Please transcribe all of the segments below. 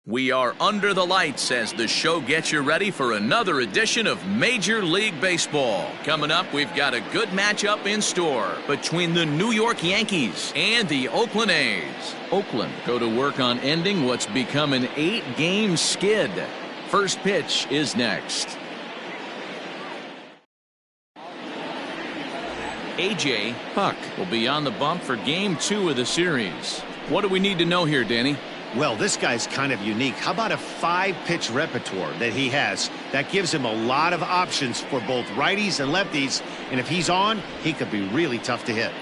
We are under the lights as the show gets you ready for another edition of Major League Baseball. Coming up, we've got a good matchup in store between the New York Yankees and the Oakland A's. Oakland go to work on ending what's become an 8-game skid. First pitch is next. A.J. Puck will be on the bump for Game 2 of the series. What do we need to know here, Danny? Well, this guy's kind of unique. How about a 5-pitch repertoire that he has? That gives him a lot of options for both righties and lefties. And if he's on, he could be really tough to hit.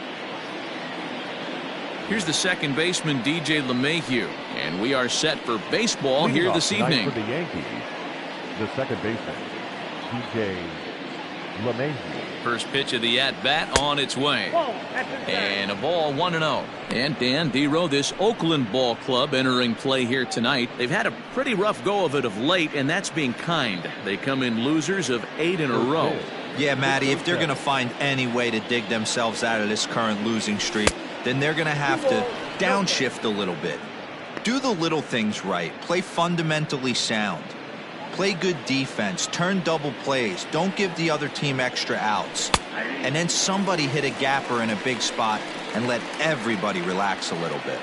Here's the second baseman, DJ LeMahieu. And we are set for baseball here this evening. For the Yankees, the second baseman, DJ LeMahieu. First pitch of the at-bat on its way. And a ball 1-0. And Dan Dero, this Oakland ball club entering play here tonight. They've had a pretty rough go of it of late, and that's being kind. They come in losers of 8 in a row. Yeah, Matty, if they're going to find any way to dig themselves out of this current losing streak, then they're going to have to downshift a little bit. Do the little things right. Play fundamentally sound. Play good defense, turn double plays, don't give the other team extra outs. And then somebody hit a gapper in a big spot and let everybody relax a little bit.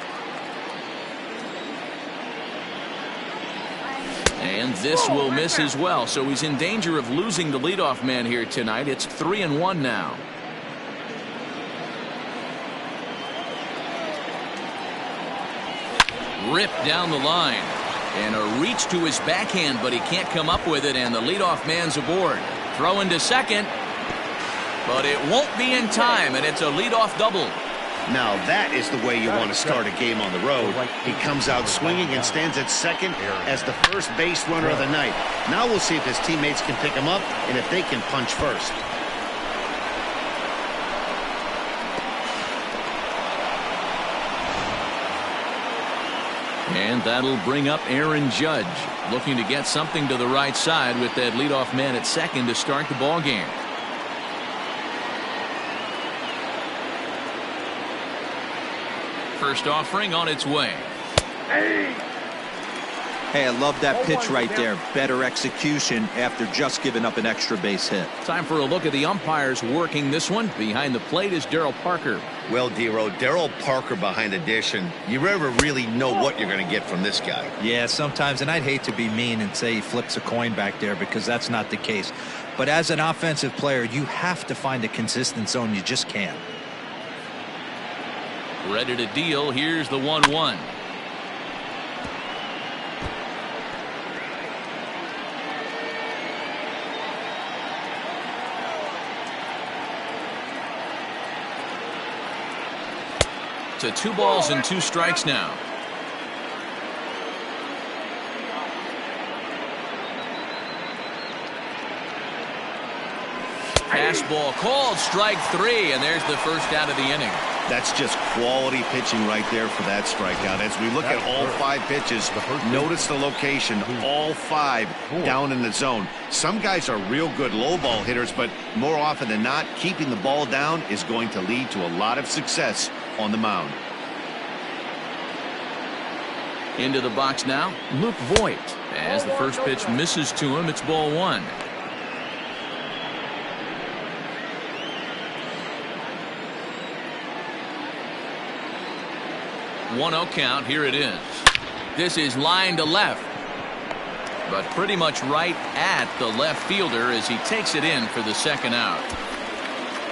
And this will miss as well, so he's in danger of losing the leadoff man here tonight. It's 3-1 now. Ripped down the line. And a reach to his backhand, but he can't come up with it, and the leadoff man's aboard. Throw into second, but it won't be in time, and it's a leadoff double. Now that is the way you want to start a game on the road. He comes out swinging and stands at second as the first base runner of the night. Now we'll see if his teammates can pick him up and if they can punch first. And that'll bring up Aaron Judge, looking to get something to the right side with that leadoff man at second to start the ball game. First offering on its way. Hey, I love that pitch right there. Better execution after just giving up an extra base hit. Time for a look at the umpires working this one. Behind the plate is Darryl Parker. Well, Dero, Darryl Parker behind the dish, and you never really know what you're going to get from this guy. Yeah, sometimes, and I'd hate to be mean and say he flips a coin back there because that's not the case. But as an offensive player, you have to find a consistent zone. You just can't. Ready to deal. Here's the 1-1. To 2 balls and 2 strikes now. Fastball called, strike 3, and there's the first out of the inning. That's just quality pitching right there for that strikeout. As we look at all 5 pitches, notice the location, all 5 down in the zone. Some guys are real good low ball hitters, but more often than not, keeping the ball down is going to lead to a lot of success on the mound. Into the box now, Luke Voit. As the first pitch misses to him, it's ball 1. 1-0 count. Here it is. This is line to left, but pretty much right at the left fielder as he takes it in for the second out.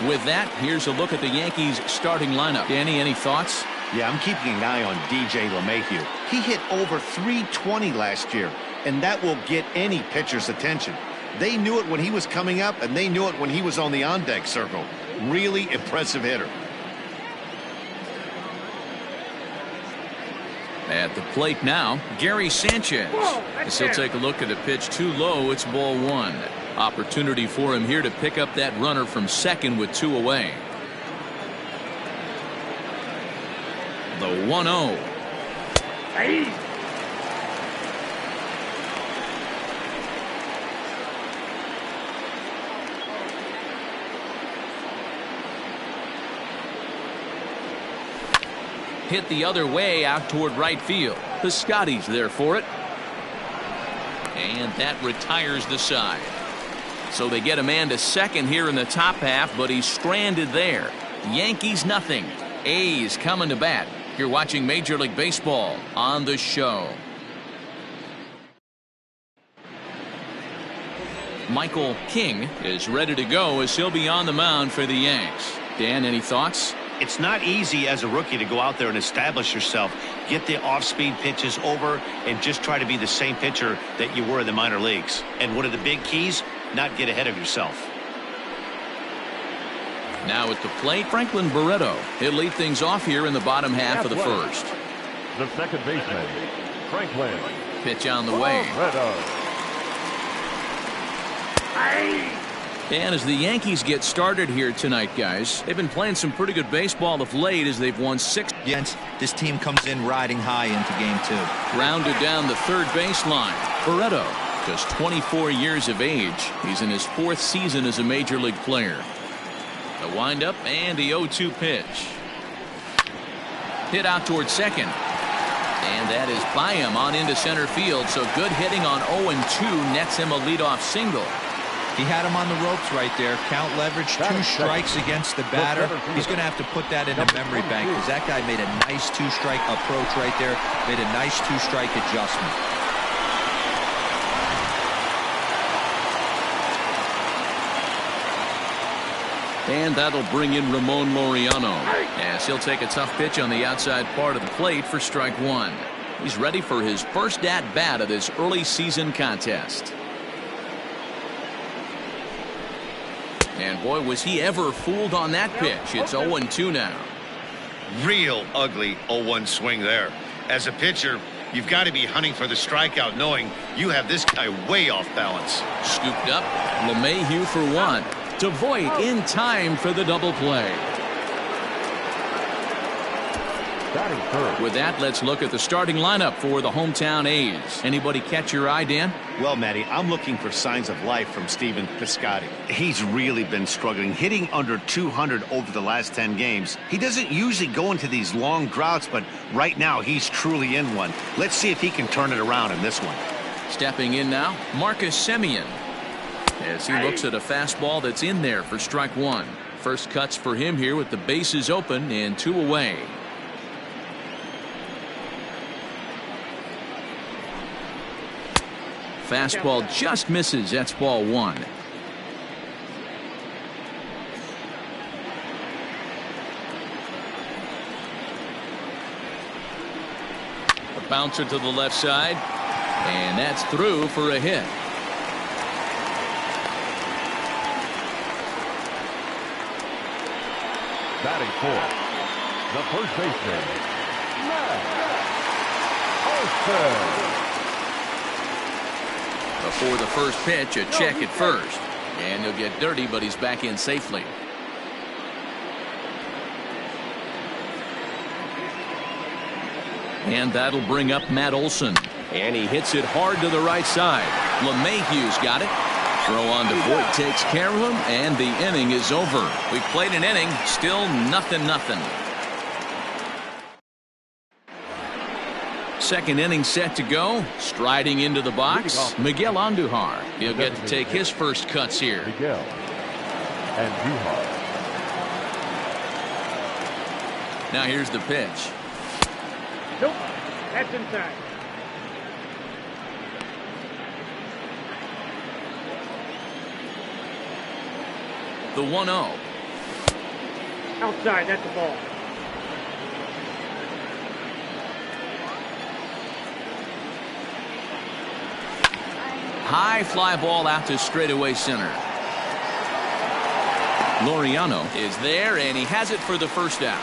With that, here's a look at the Yankees starting lineup. Danny, any thoughts? Yeah, I'm keeping an eye on DJ LeMahieu. He hit over 320 last year, and that will get any pitcher's attention. They knew it when he was coming up, and they knew it when he was on the on-deck circle. Really impressive hitter. At the plate now, Gary Sanchez. As he'll take a look at a pitch too low, it's ball 1. Opportunity for him here to pick up that runner from second with 2 away. The 1-0. Hit the other way out toward right field. The Scotties there for it. And that retires the side. So they get a man to second here in the top half, but he's stranded there. Yankees nothing. A's coming to bat. You're watching Major League Baseball on the show. Michael King is ready to go as he'll be on the mound for the Yanks. Dan, any thoughts? It's not easy as a rookie to go out there and establish yourself, get the off-speed pitches over, and just try to be the same pitcher that you were in the minor leagues. And one of the big keys, not get ahead of yourself. Now at the plate, Franklin Barreto. He'll lead things off here in the bottom half of the first. The second baseman, Franklin. Pitch on the way. Barreto. And as the Yankees get started here tonight, guys, they've been playing some pretty good baseball of late as they've won 6. Yes, this team comes in riding high into game 2. Grounded down the third baseline. Barreto, just 24 years of age. He's in his 4th season as a major league player. The windup and the 0-2 pitch. Hit out towards second. And that is by him on into center field. So good hitting on 0-2 nets him a leadoff single. He had him on the ropes right there. Count leverage, 2 strikes against the batter. He's going to have to put that in a memory bank because that guy made a nice 2-strike approach right there. Made a nice 2-strike adjustment. And that'll bring in Ramon Laureano as he'll take a tough pitch on the outside part of the plate for strike 1. He's ready for his first at-bat of this early season contest. And boy, was he ever fooled on that pitch. It's 0-2 now. Real ugly 0-1 swing there. As a pitcher, you've got to be hunting for the strikeout, knowing you have this guy way off balance. Scooped up. LeMahieu for 1. Devoit in time for the double play. With that, let's look at the starting lineup for the hometown A's. Anybody catch your eye, Dan? Well, Matty, I'm looking for signs of life from Stephen Piscotty. He's really been struggling, hitting under 200 over the last 10 games. He doesn't usually go into these long droughts, but right now he's truly in one. Let's see if he can turn it around in this one. Stepping in now, Marcus Semien, as he looks at a fastball that's in there for strike 1. First cuts for him here with the bases open and 2 away. Fastball just misses. That's ball 1. A bouncer to the left side, and that's through for a hit. Batting fourth, the first baseman, Olson. Before the first pitch, a check at first. And he'll get dirty, but he's back in safely. And that'll bring up Matt Olson. And he hits it hard to the right side. LeMahieu's got it. Throw on to Voit takes care of him, and the inning is over. We played an inning, still 0-0. Second inning set to go. Striding into the box, Miguel Andujar. He'll get to take his first cuts here. Miguel Andujar. Now here's the pitch. Nope, that's inside. The 1-0. Outside, that's the ball. High fly ball out to straightaway center. Laureano is there, and he has it for the first out.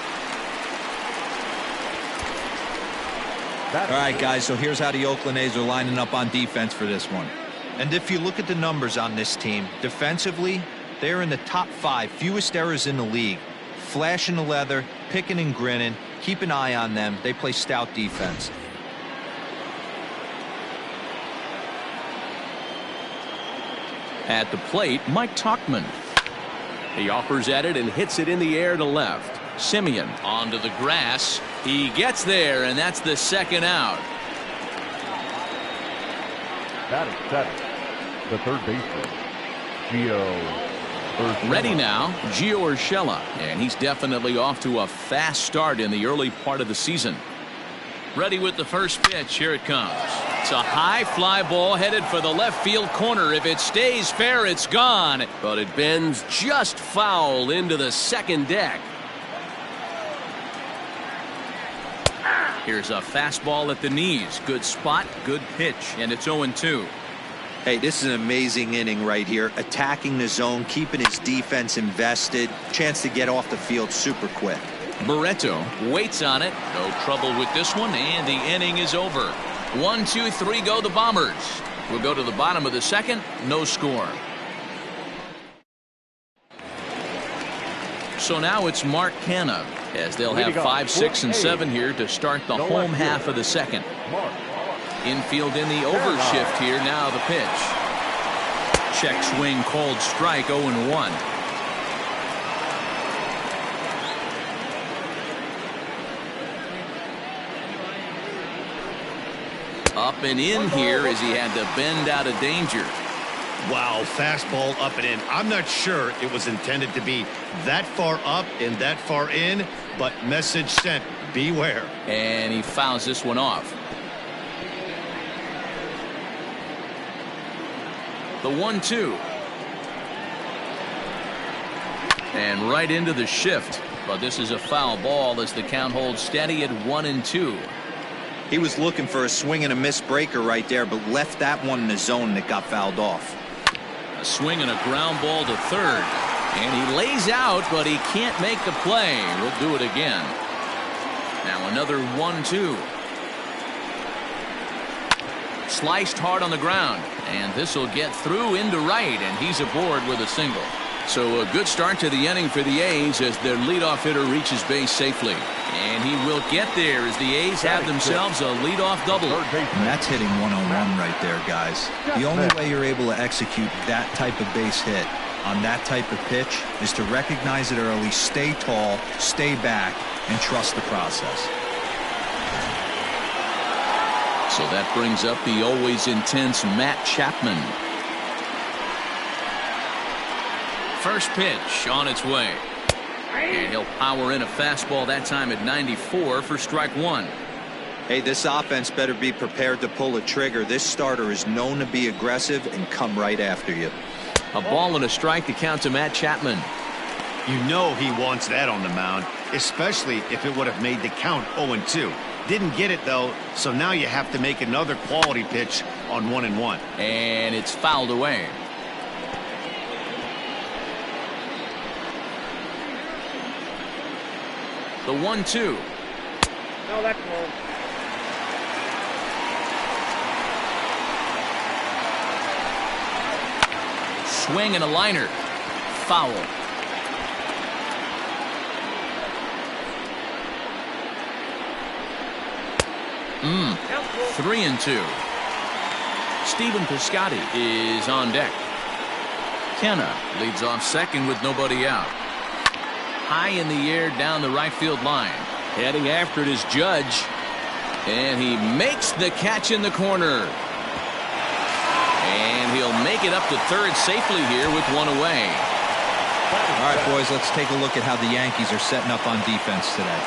All right, guys, so here's how the Oakland A's are lining up on defense for this one. And if you look at the numbers on this team, defensively, they're in the top 5, fewest errors in the league. Flashing the leather, picking and grinning. Keep an eye on them. They play stout defense. At the plate, Mike Tauchman. He offers at it and hits it in the air to left. Semien onto the grass. He gets there, and that's the second out. Batting seventh, the third baseman, Gio Urshela. Ready now, Gio Urshela, and he's definitely off to a fast start in the early part of the season. Ready with the first pitch. Here it comes. It's a high fly ball headed for the left field corner. If it stays fair, it's gone. But it bends just foul into the second deck. Here's a fastball at the knees. Good spot, good pitch, and it's 0-2. Hey, this is an amazing inning right here. Attacking the zone, keeping his defense invested. Chance to get off the field super quick. Barreto waits on it. No trouble with this one, and the inning is over. 1, 2, 3 go the Bombers. We'll go to the bottom of the second. No score. So now it's Mark Canha, as they'll have 5, 6, and 7 here to start the home half of the second. Infield in the overshift here. Now the pitch. Check swing, called strike, 0-1. Up and in here as he had to bend out of danger. Wow, fastball up and in. I'm not sure it was intended to be that far up and that far in, but message sent, beware. And he fouls this one off. The 1-2. And right into the shift. But this is a foul ball as the count holds steady at 1-2. He was looking for a swing and a miss breaker right there, but left that one in the zone that got fouled off. A swing and a ground ball to third. And he lays out, but he can't make the play. We'll do it again. Now another 1-2. Sliced hard on the ground. And this will get through into right, and he's aboard with a single. So a good start to the inning for the A's as their leadoff hitter reaches base safely. And he will get there as the A's have themselves a leadoff double. And that's hitting 101 right there, guys. The only way you're able to execute that type of base hit on that type of pitch is to recognize it early, stay tall, stay back, and trust the process. So that brings up the always intense Matt Chapman. First pitch on its way. And he'll power in a fastball that time at 94 for strike one. Hey, this offense better be prepared to pull a trigger. This starter is known to be aggressive and come right after you. A ball and a strike to count to Matt Chapman. You know he wants that on the mound, especially if it would have made the count 0-2. Didn't get it, though, so now you have to make another quality pitch on 1-1. And it's fouled away. The 1-2. No, that's low. Swing and a liner. Foul. Mm. 3-2. Stephen Piscotty is on deck. Canha leads off second with nobody out. High in the air down the right field line. Heading after it is Judge. And he makes the catch in the corner. And he'll make it up to third safely here with one away. All right, boys, let's take a look at how the Yankees are setting up on defense today.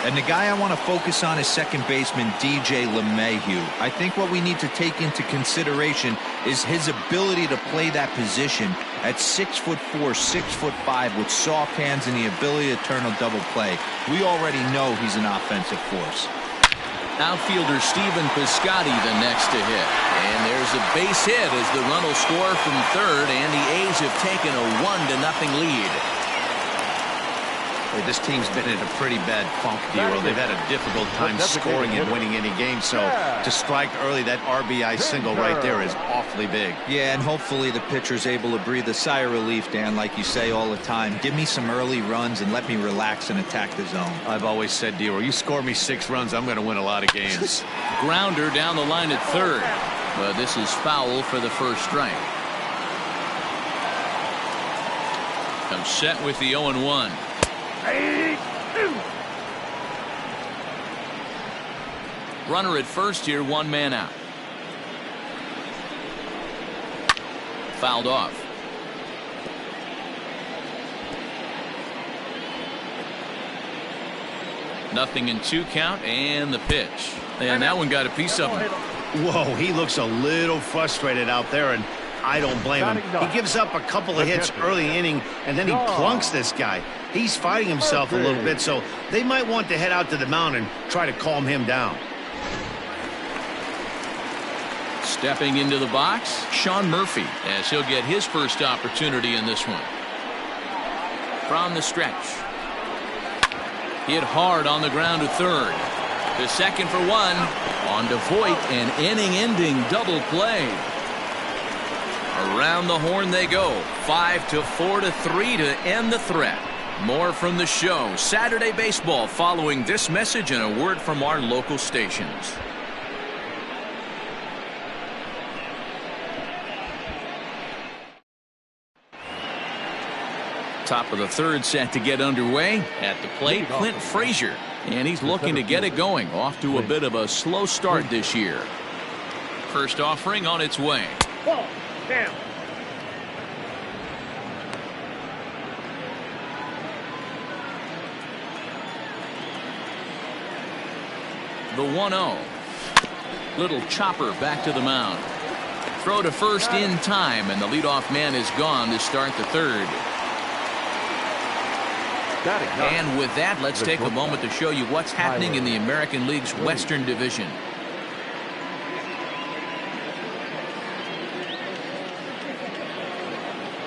And the guy I want to focus on is second baseman DJ LeMahieu. I think what we need to take into consideration is his ability to play that position at 6'4", 6'5", with soft hands and the ability to turn a double play. We already know he's an offensive force. Outfielder Stephen Piscotty the next to hit. And there's a base hit as the run will score from third, and the A's have taken a 1-0 lead. This team's been in a pretty bad funk, Dero. They've had a difficult time scoring and winning any game, so to strike early, that RBI single right there is awfully big. Yeah, and hopefully the pitcher's able to breathe a sigh of relief, Dan, like you say all the time. Give me some early runs and let me relax and attack the zone. I've always said, Dero, you score me 6 runs, I'm going to win a lot of games. Grounder down the line at third, but this is foul for the first strike. Comes set with the 0-1. Runner at first here, one man out. fouled off. Nothing in 2 count, and the pitch. And that one got a piece of him. Whoa, he looks a little frustrated out there, and I don't blame him. He gives up a couple of hits early inning, and then he plunks this guy. He's fighting himself a little bit, so they might want to head out to the mound and try to calm him down. Stepping into the box, Sean Murphy, as he'll get his first opportunity in this one. From the stretch. Hit hard on the ground to third. To second for 1. On to Voit, an inning-ending double play. Around the horn they go. 5-4-3 to end the threat. More from the show. Saturday Baseball following this message and a word from our local stations. Top of the third set to get underway. At the plate, Clint Frazier. And he's looking to get it going. Off to a bit of a slow start this year. First offering on its way. Ball. Down. The 1-0. Little chopper back to the mound. Throw to first in time, and the leadoff man is gone to start the third. And with that, let's take a moment to show you what's happening in the American League's Western Division.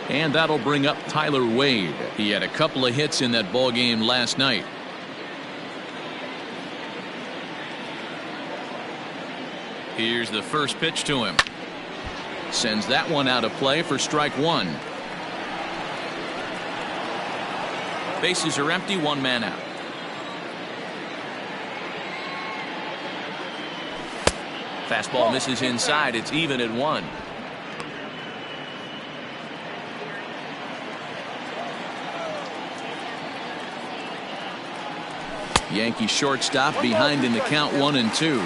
And that'll bring up Tyler Wade. He had a couple of hits in that ball game last night. Here's the first pitch to him. Sends that one out of play for strike 1. Bases are empty, 1 man out. Fastball misses inside. It's even at 1. Yankee shortstop behind in the count 1-2.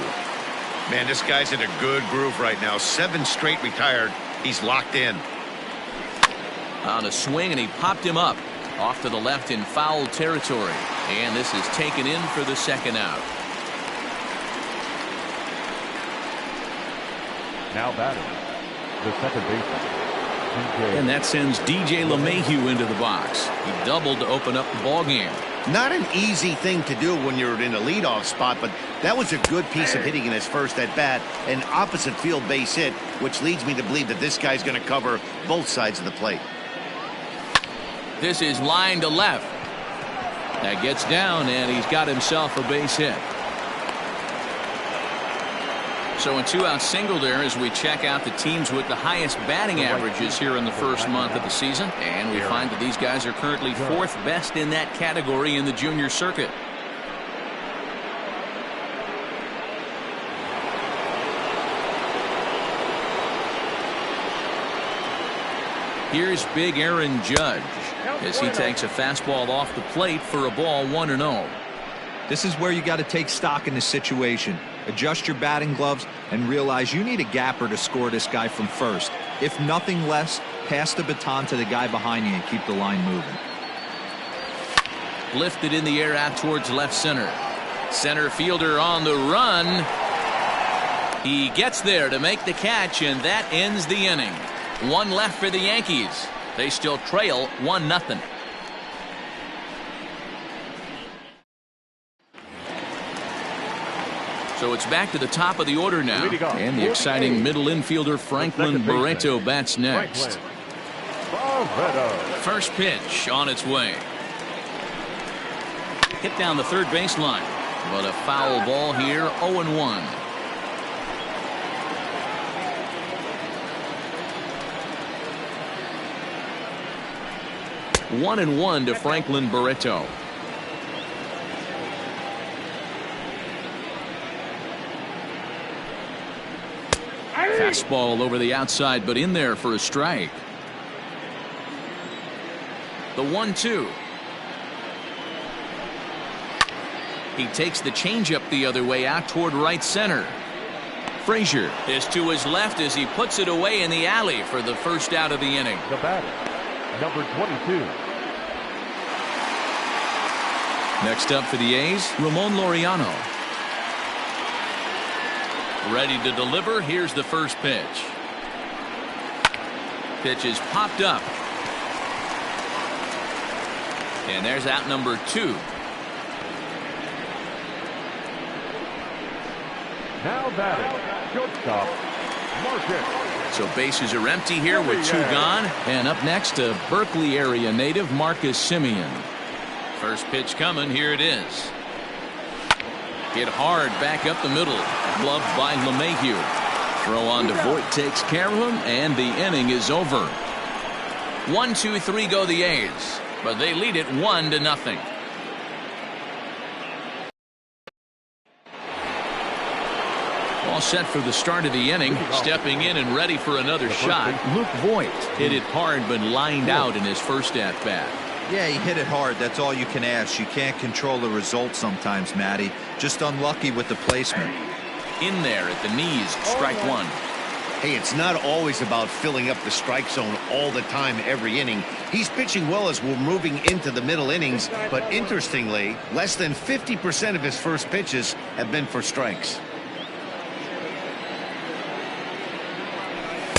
Man, this guy's in a good groove right now. 7 straight retired. He's locked in. On a swing, and he popped him up. Off to the left in foul territory. And this is taken in for the second out. Now batting, the second baseman. And that sends DJ LeMahieu into the box. He doubled to open up the ball game. Not an easy thing to do when you're in a leadoff spot, but that was a good piece of hitting in his first at bat. An opposite field base hit, which leads me to believe that this guy's going to cover both sides of the plate. This is line to left. That gets down, and he's got himself a base hit. So a 2-out single there as we check out the teams with the highest batting averages here in the first month of the season. And we find that these guys are currently 4th best in that category in the junior circuit. Here's big Aaron Judge as he takes a fastball off the plate for a ball 1-0. This is where you got to take stock in the situation. Adjust your batting gloves and realize you need a gapper to score this guy from first. If nothing less, pass the baton to the guy behind you and keep the line moving. Lifted in the air out towards left center. Center fielder on the run. He gets there to make the catch, and that ends the inning. 1 left for the Yankees. They still trail 1-0. So it's back to the top of the order now. And the exciting middle infielder Franklin Barreto bats next. First pitch on its way. Hit down the third baseline. But a foul ball here, 0-1. One and one to Franklin Barreto. Fastball over the outside, but in there for a strike. The 1-2. He takes the changeup the other way out toward right center. Frazier is to his left as he puts it away in the alley for the first out of the inning. The batter, number 22. Next up for the A's, Ramon Laureano. Ready to deliver. Here's the first pitch. Pitch is popped up. And there's out number 2. Now batting, shortstop, Marcus. So bases are empty here with 2 gone. And up next, a Berkeley area native, Marcus Simeon. First pitch coming. Here it is. Hit hard back up the middle. Gloved by LeMahieu. Throw on to Voit takes care of him, and the inning is over. 1, 2, 3 go the A's, but they lead it 1-0. All set for the start of the inning. Stepping in and ready for another shot. Luke Voit hit it hard but lined out in his first at bat. Yeah, he hit it hard. That's all you can ask. You can't control the result sometimes, Matty. Just unlucky with the placement. In there at the knees, strike 1. Hey, it's not always about filling up the strike zone all the time every inning. He's pitching well as we're moving into the middle innings, but interestingly, less than 50% of his first pitches have been for strikes.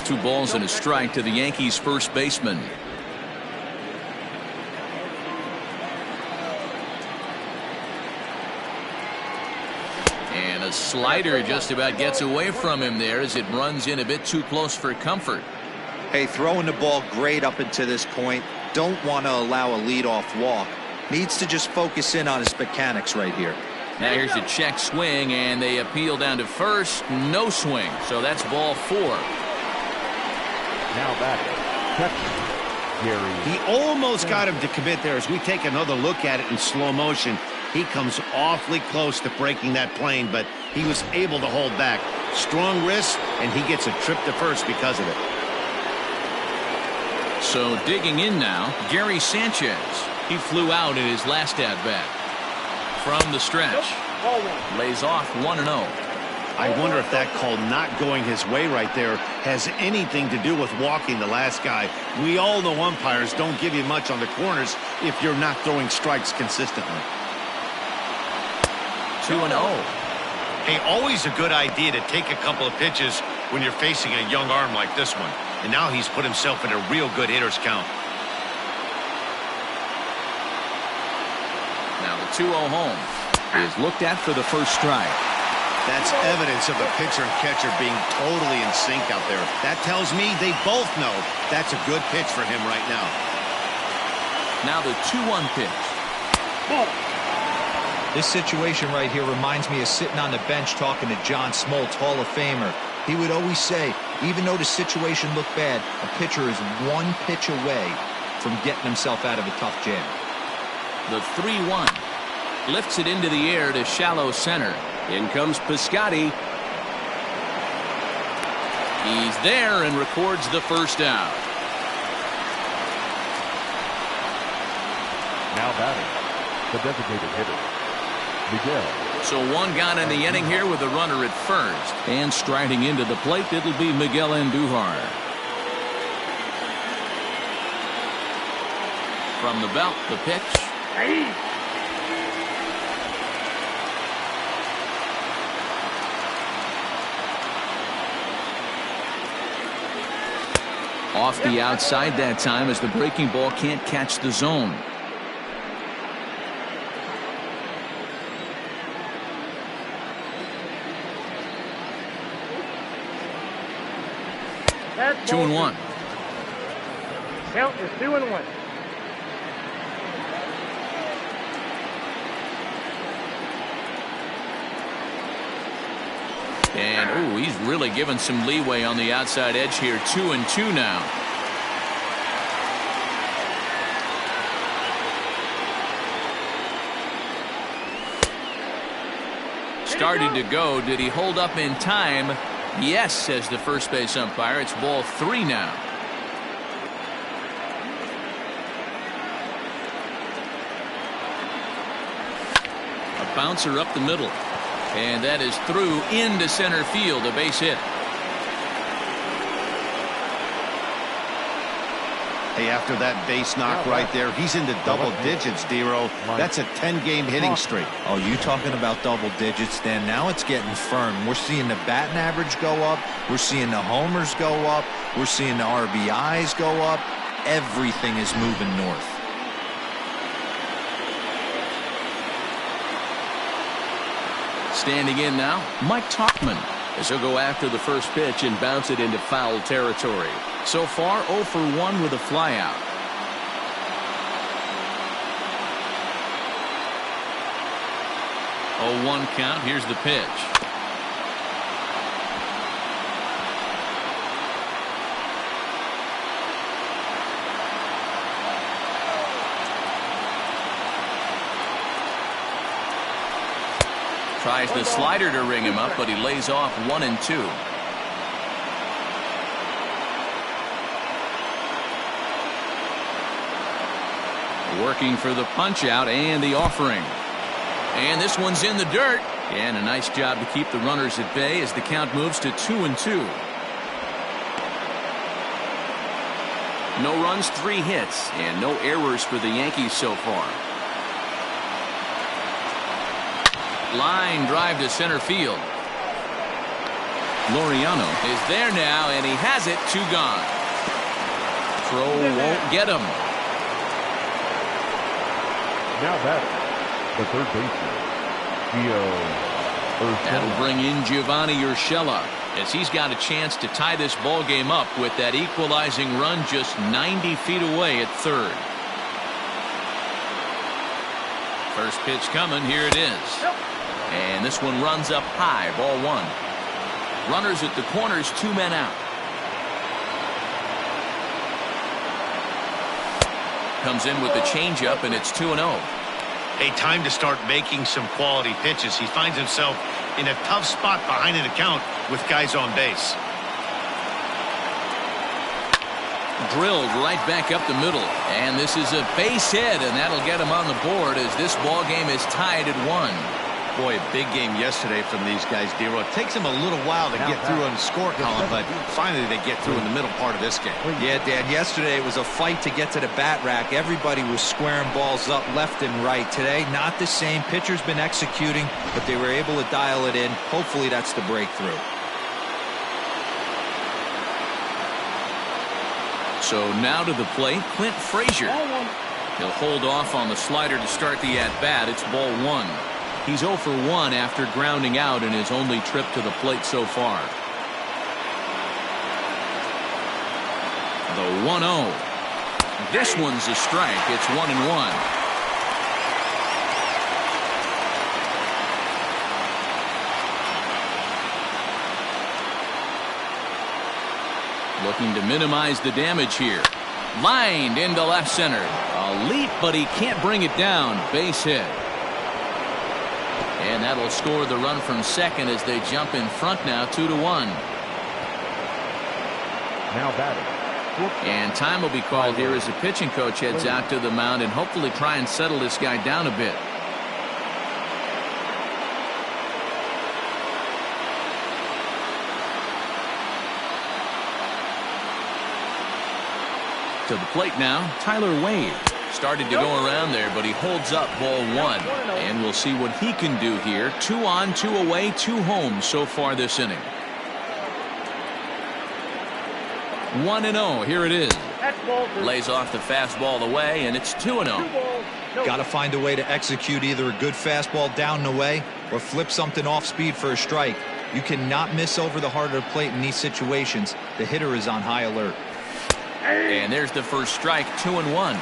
2 balls and a strike to the Yankees first baseman. And a slider just about gets away from him there as it runs in a bit too close for comfort. Hey, throwing the ball great up until this point. Don't want to allow a leadoff walk. Needs to just focus in on his mechanics right here. Now here's a check swing, and they appeal down to first. No swing, so that's ball 4. Now batting, catcher, Gary. He almost got him to commit there. As we take another look at it in slow motion, he comes awfully close to breaking that plane, but he was able to hold back. Strong wrist, and he gets a trip to first because of it. So digging in now, Gary Sanchez. He flew out in his last at-bat. From the stretch, lays off 1-0. I wonder if that call not going his way right there has anything to do with walking the last guy. We all know umpires don't give you much on the corners if you're not throwing strikes consistently. 2-0. Hey, always a good idea to take a couple of pitches when you're facing a young arm like this one. And now he's put himself in a real good hitter's count. Now the 2-0 home is looked at for the first strike. That's evidence of the pitcher and catcher being totally in sync out there. That tells me they both know that's a good pitch for him right now. Now the 2-1 pitch. This situation right here reminds me of sitting on the bench talking to John Smoltz, Hall of Famer. He would always say, even though the situation looked bad, a pitcher is 1 pitch away from getting himself out of a tough jam. The 3-1 lifts it into the air to shallow center. In comes Piscotty. He's there and records the first out. Now batting, the designated hitter, Miguel. So 1 gone in the inning here with a runner at first. And striding into the plate, it'll be Miguel Andujar. From the belt, the pitch. Off the outside that time as the breaking ball can't catch the zone. That's 2-1. Count is 2-1. And, ooh, he's really given some leeway on the outside edge here. 2-2 now. Started to go. Did he hold up in time? Yes, says the first base umpire. It's ball 3 now. A bouncer up the middle. And that is through into center field, a base hit. Hey, after that base knock right there, he's into double digits, Dero. That's a 10-game hitting streak. Oh, you talking about double digits, Dan? Now it's getting firm. We're seeing the batting average go up. We're seeing the homers go up. We're seeing the RBIs go up. Everything is moving north. Standing in now, Mike Tauchman, as he'll go after the first pitch and bounce it into foul territory. So far, 0 for 1 with a flyout. 0-1 count. Here's the pitch. Tries the slider to ring him up, but he lays off 1 and 2. Working for the punch out and the offering. And this one's in the dirt. And a nice job to keep the runners at bay as the count moves to 2 and 2. No runs, 3 hits, and no errors for the Yankees so far. Line drive to center field. Laureano is there now, and he has it. 2 gone. Throw won't get him. Now that the third baseman, That'll bring in Giovanni Urshela as he's got a chance to tie this ball game up with that equalizing run just 90 feet away at third. First pitch coming. Here it is. And this one runs up high. Ball 1. Runners at the corners, 2 men out. Comes in with the changeup, and it's 2-0. Hey, time to start making some quality pitches. He finds himself in a tough spot behind an account with guys on base. Drilled right back up the middle, and this is a base hit, and that'll get him on the board as this ball game is tied at 1. Boy, a big game yesterday from these guys, Dero. It takes them a little while to get through on the score column, but finally they get through in the middle part of this game. Yeah, Dan, yesterday it was a fight to get to the bat rack. Everybody was squaring balls up left and right. Today, not the same. Pitcher's been executing, but they were able to dial it in. Hopefully that's the breakthrough. So now to the plate, Clint Frazier. He'll hold off on the slider to start the at-bat. It's ball 1. He's 0 for 1 after grounding out in his only trip to the plate so far. The 1-0. This one's a strike. It's 1-1. Looking to minimize the damage here. Lined into left center. A leap, but he can't bring it down. Base hit. And that'll score the run from second as they jump in front now, 2-1. now batting. And time will be called here as the pitching coach heads out to the mound and hopefully try and settle this guy down a bit. To the plate now, Tyler Wade. Started to go around there, but he holds up ball 1. And we'll see what he can do here. 2 on, 2 away, 2 home so far this inning. 1-0. Here it is. Lays off the fastball away, and it's 2-0. Got to find a way to execute either a good fastball down and away or flip something off speed for a strike. You cannot miss over the heart of the plate in these situations. The hitter is on high alert. And there's the first strike, 2-1.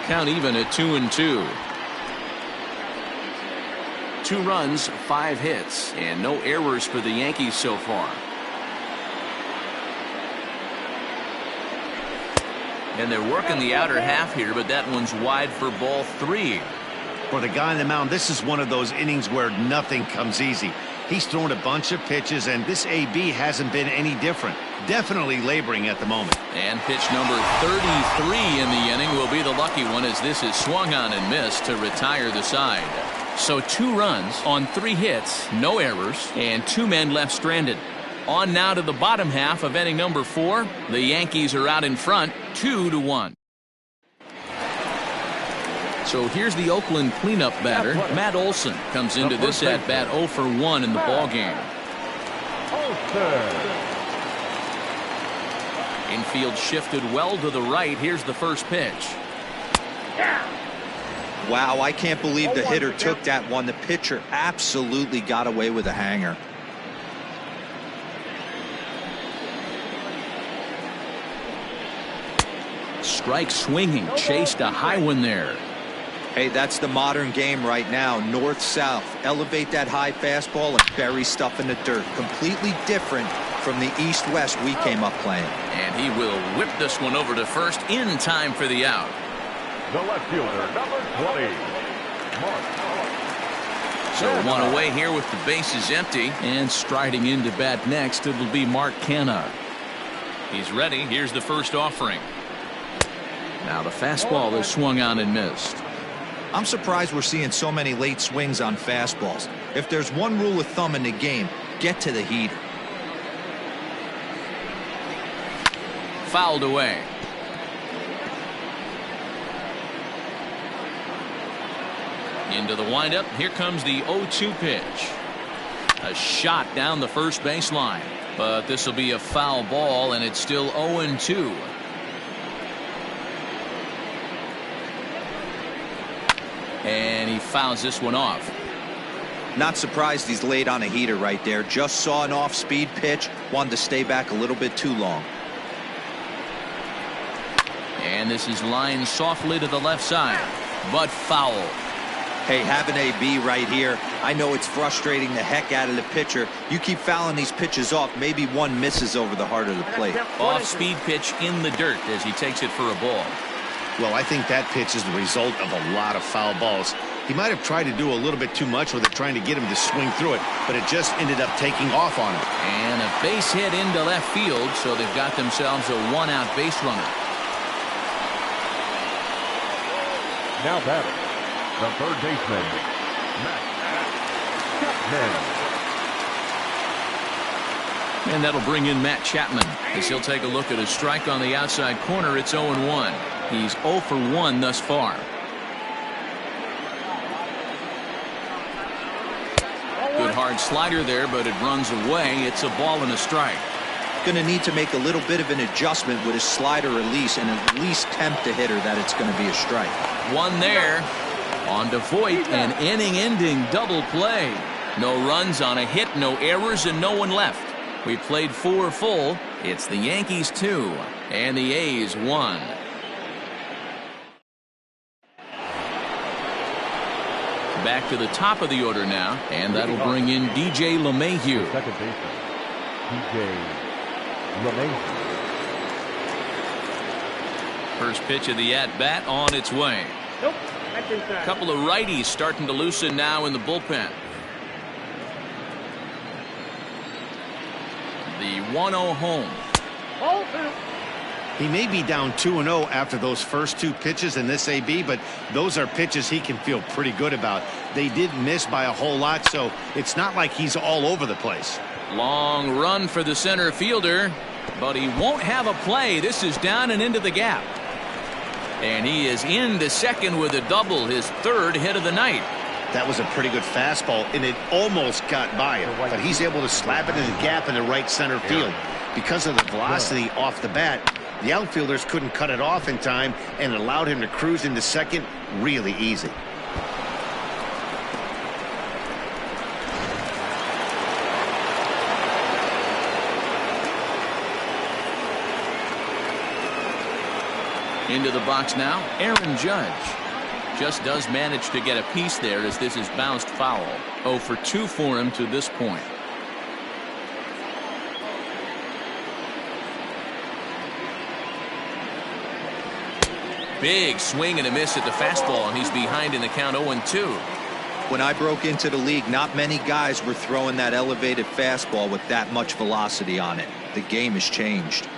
Count even at 2-2. 2 runs, 5 hits, and no errors for the Yankees so far. And they're working the outer half here, but that one's wide for ball 3. For the guy on the mound, this is one of those innings where nothing comes easy. He's thrown a bunch of pitches, and this AB hasn't been any different. definitely laboring at the moment. And pitch number 33 in the inning will be the lucky one, as this is swung on and missed to retire the side. So 2 runs on 3 hits, no errors, and 2 men left stranded. On now to the bottom half of inning number 4. The Yankees are out in front, 2-1. So here's the Oakland cleanup batter. Matt Olson comes into this at bat 0 for 1 in the ball game. Infield shifted well to the right. Here's the first pitch. Wow, I can't believe the hitter took that one. The pitcher absolutely got away with a hanger. Strike swinging, chased a high one there. Hey, that's the modern game right now. North-south. Elevate that high fastball and bury stuff in the dirt. Completely different from the east-west we came up playing. And he will whip this one over to first in time for the out. The left fielder, number 20, Mark. So 1 away here with the bases empty. And striding into bat next, it'll be Mark Canha. He's ready. Here's the first offering. Now the fastball is swung on and missed. I'm surprised we're seeing so many late swings on fastballs. If there's one rule of thumb in the game, get to the heater. Fouled away. Into the windup. Here comes the 0-2 pitch. A shot down the first baseline. But this will be a foul ball, and it's still 0-2. And he fouls this one off. Not surprised he's laid on a heater right there. Just saw an off-speed pitch. Wanted to stay back a little bit too long. And this is lined softly to the left side. But foul. Hey, have an AB right here. I know it's frustrating the heck out of the pitcher. You keep fouling these pitches off, maybe one misses over the heart of the plate. Off-speed pitch in the dirt as he takes it for a ball. Well, I think that pitch is the result of a lot of foul balls. He might have tried to do a little bit too much with it, trying to get him to swing through it, but it just ended up taking off on him. And a base hit into left field, so they've got themselves a 1-out base runner. Now batting, the third baseman, Matt Chapman. And that'll bring in Matt Chapman as he'll take a look at a strike on the outside corner. It's 0-1. He's 0 for 1 thus far. Good hard slider there, but it runs away. It's a ball and a strike. Going to need to make a little bit of an adjustment with his slider release and at least tempt the hitter that it's going to be a strike. One there. On to Voit, an inning-ending double play. No runs on a hit, no errors, and no one left. We played 4 full. It's the Yankees 2 and the A's 1. Back to the top of the order now, and that'll bring in DJ LeMahieu. Second baseman, DJ LeMahieu. First pitch of the at-bat on its way. Nope, that's inside. Couple of righties starting to loosen now in the bullpen. The 1-0 home. Ball 2. He may be down 2-0 after those first 2 pitches in this AB, but those are pitches he can feel pretty good about. They did miss by a whole lot, so it's not like he's all over the place. Long run for the center fielder, but he won't have a play. This is down and into the gap. And he is into second with a double, his 3rd hit of the night. That was a pretty good fastball, and it almost got by him, but he's able to slap it in the gap in the right center field. Because of the velocity off the bat, the outfielders couldn't cut it off in time, and it allowed him to cruise into second really easy. Into the box now, Aaron Judge. Just does manage to get a piece there as this is bounced foul. 0 for 2 for him to this point. Big swing and a miss at the fastball, and he's behind in the count 0-2. When I broke into the league, not many guys were throwing that elevated fastball with that much velocity on it. The game has changed.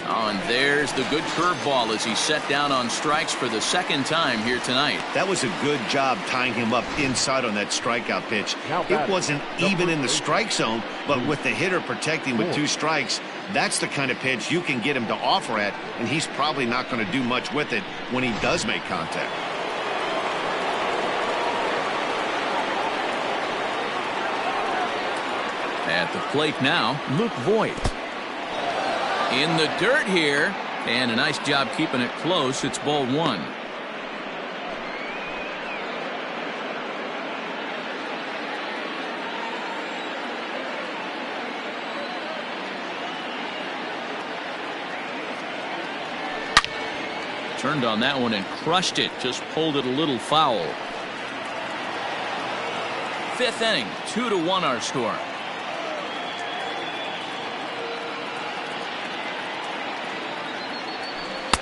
Oh, and there's the good curveball as he set down on strikes for the second time here tonight. That was a good job tying him up inside on that strikeout pitch. It wasn't even in the strike zone, but with the hitter protecting with 2 strikes, that's the kind of pitch you can get him to offer at, and he's probably not going to do much with it when he does make contact. At the plate now, Luke Voigt. In the dirt here, and a nice job keeping it close. It's ball 1. Turned on that one and crushed it. Just pulled it a little foul. 5th inning, 2-1 our score.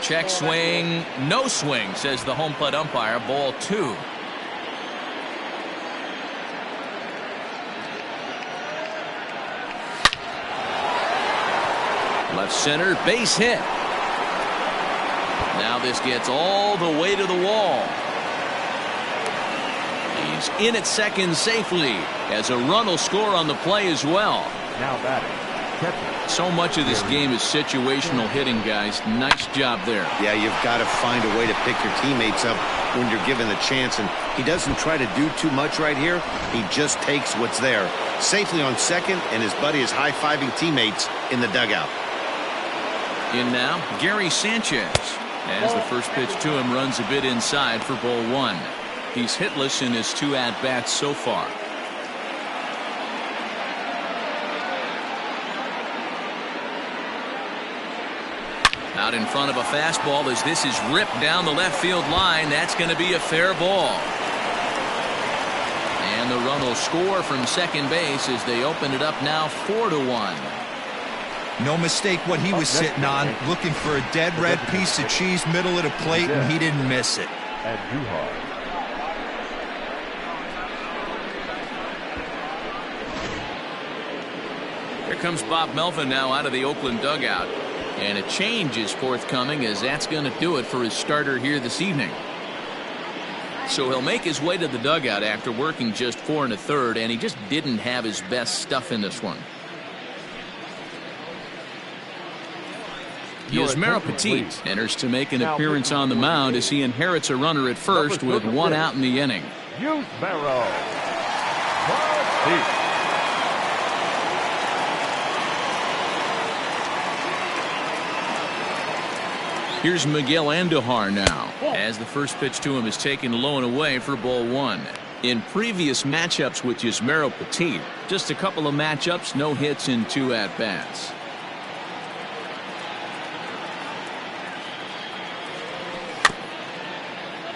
Check swing, no swing, says the home plate umpire. Ball 2. Left center, base hit. Now this gets all the way to the wall. He's in at second safely as a run will score on the play as well. Now batting. So much of this game is situational hitting, guys. Nice job there. Yeah, you've got to find a way to pick your teammates up when you're given the chance, and he doesn't try to do too much right here. He just takes what's there. Safely on second, and his buddy is high-fiving teammates in the dugout. In now, Gary Sanchez. As the first pitch to him runs a bit inside for ball 1. He's hitless in his 2 at-bats so far. Out in front of a fastball as this is ripped down the left field line. That's going to be a fair ball. And the run will score from second base as they open it up now 4-1. No mistake what he was sitting on, looking for a dead red piece of cheese middle of the plate, and he didn't miss it. And Duhar. Here comes Bob Melvin now out of the Oakland dugout. And a change is forthcoming as that's going to do it for his starter here this evening. So he'll make his way to the dugout after working just 4 1/3, and he just didn't have his best stuff in this one. Yusmeiro Petit enters to make an appearance on the mound as he inherits a runner at first with 1 out in the inning. Yusmeiro Petit. Here's Miguel Andujar now as the first pitch to him is taken low and away for ball 1. In previous matchups with Yusmeiro Petit, just a couple of matchups, no hits in 2 at-bats.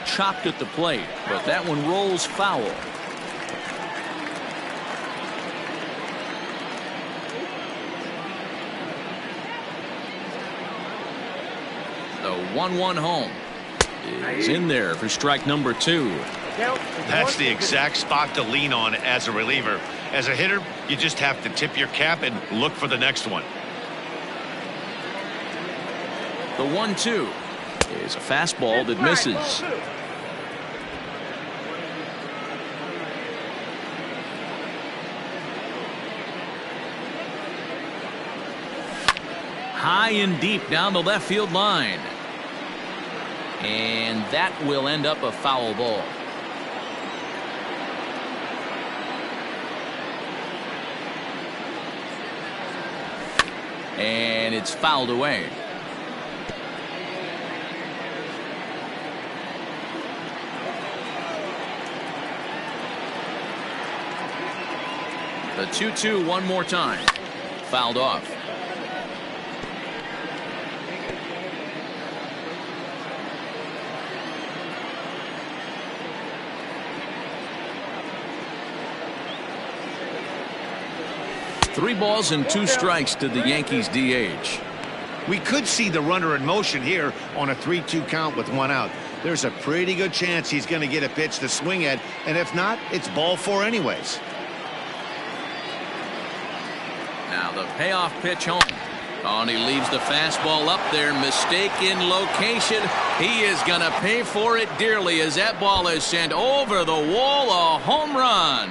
Chopped at the plate, but that one rolls foul. The 1-1 home is in there for strike number 2. That's the exact spot to lean on as a reliever. As a hitter, you just have to tip your cap and look for the next one. The 1-2 is a fastball that misses. High and deep down the left field line. And that will end up a foul ball. And it's fouled away. The 2-2 one more time. Fouled off. Three balls and 2 strikes to the Yankees DH. We could see the runner in motion here on a 3-2 count with 1 out. there's a pretty good chance he's going to get a pitch to swing at, and if not, it's ball four anyways. Now the payoff pitch home. Oh, and he leaves the fastball up there. Mistaken location. He is going to pay for it dearly as that ball is sent over the wall. A home run.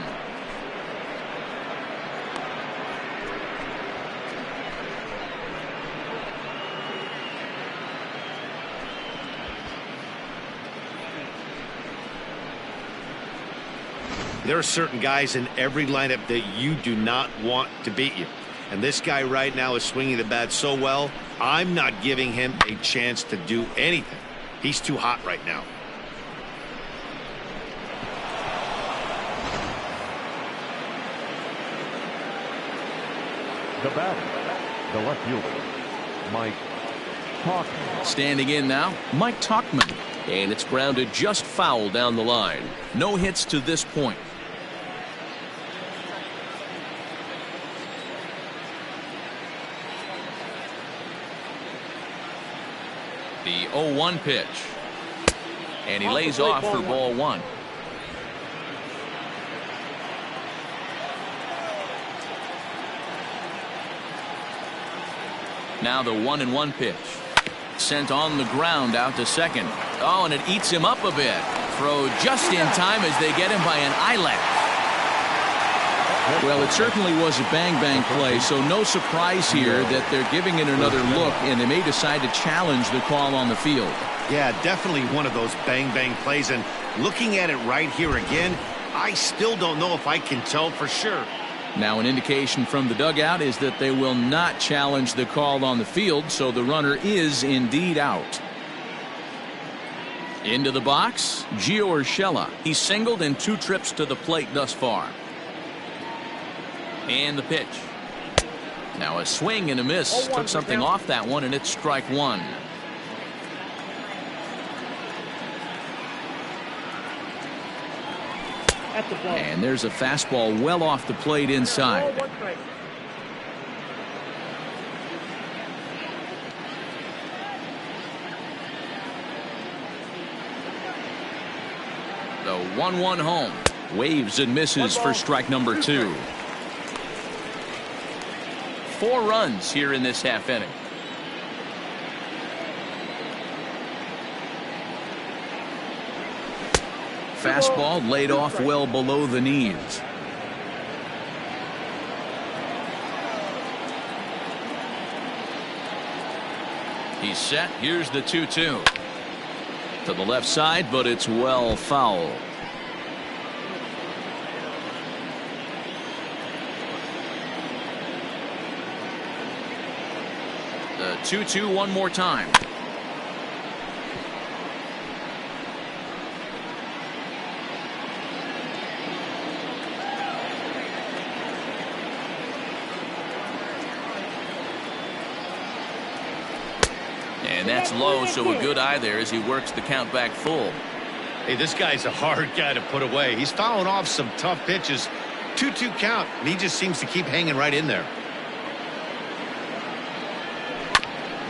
There are certain guys in every lineup that you do not want to beat you. And this guy right now is swinging the bat so well, I'm not giving him a chance to do anything. He's too hot right now. The batter, the left fielder, Mike Talkman. Standing in now, Mike Talkman. And it's grounded just foul down the line. No hits to this point. The 0-1 pitch. And he lays off for ball one. Now the 1-1 pitch. Sent on the ground out to second. Oh, and it eats him up a bit. Throw just in time as they get him by an eyelash. Well, it certainly was a bang-bang play, so no surprise here that they're giving it another look, and they may decide to challenge the call on the field. Yeah, definitely one of those bang-bang plays. And looking at it right here again, I still don't know if I can tell for sure. Now, an indication from the dugout is that they will not challenge the call on the field, so the runner is indeed out. Into the box, Gio Urshela. He's singled in 2 trips to the plate thus far. And the pitch. Now a swing and a miss. Took something off that one, and it's strike one. And there's a fastball well off the plate inside. The 1-1 home. Waves and misses for strike number 2. 4 runs here in this half inning. Fastball laid off well below the knees. He's set. Here's the 2-2. To the left side, but it's well foul. The 2-2 one more time. And that's low, so a good eye there as he works the count back full. Hey, this guy's a hard guy to put away. He's fouling off some tough pitches. 2-2 count, and he just seems to keep hanging right in there.